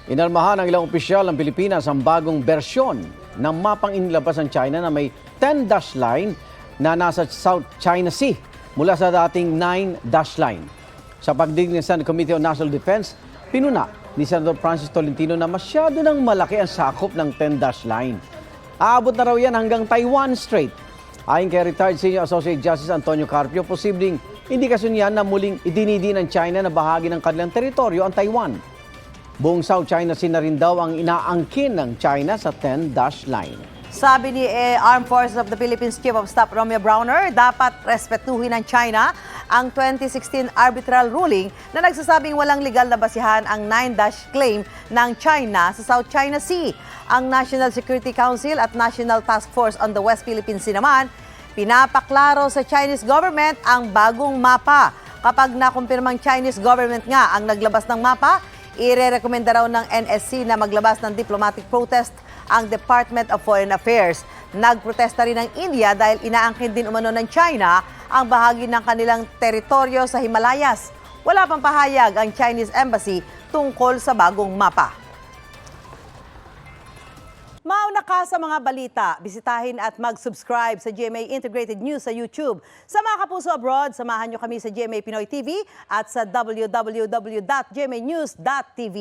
Inalmahan ng ilang opisyal ng Pilipinas ang bagong bersyon ng mapang inilabas ng China na may 10 dash line na nasa South China Sea mula sa dating 9 dash line. Sa pagdinig ng Senate Committee on National Defense, pinuna ni Senator Francis Tolentino na masyado nang malaki ang sakop ng 10 dash line. Aabot na raw yan hanggang Taiwan Strait. Ayon kay retired Senior Associate Justice Antonio Carpio, posibleng indikasyon yan na muling idinidi ng China na bahagi ng kanilang teritoryo ang Taiwan. Buong South China Sea na rin daw ang inaangkin ng China sa 10 dash line. Sabi ni Armed Forces of the Philippines Chief of Staff Romeo Browner, dapat respetuhin ng China ang 2016 arbitral ruling na nagsasabing walang legal na basihan ang 9-dash claim ng China sa South China Sea. Ang National Security Council at National Task Force on the West Philippine Sea naman, pinapaklaro sa Chinese government ang bagong mapa. Kapag nakumpirmang Chinese government nga ang naglabas ng mapa, ire-rekomenda raw ng NSC na maglabas ng diplomatic protest ang Department of Foreign Affairs. Nagprotesta rin ng India dahil inaangkin din umano ng China ang bahagi ng kanilang teritoryo sa Himalayas. Wala pang pahayag ang Chinese Embassy tungkol sa bagong mapa. Mauna ka sa mga balita, bisitahin at mag-subscribe sa GMA Integrated News sa YouTube. Sa mga kapuso abroad, samahan nyo kami sa GMA Pinoy TV at sa www.gmanews.tv.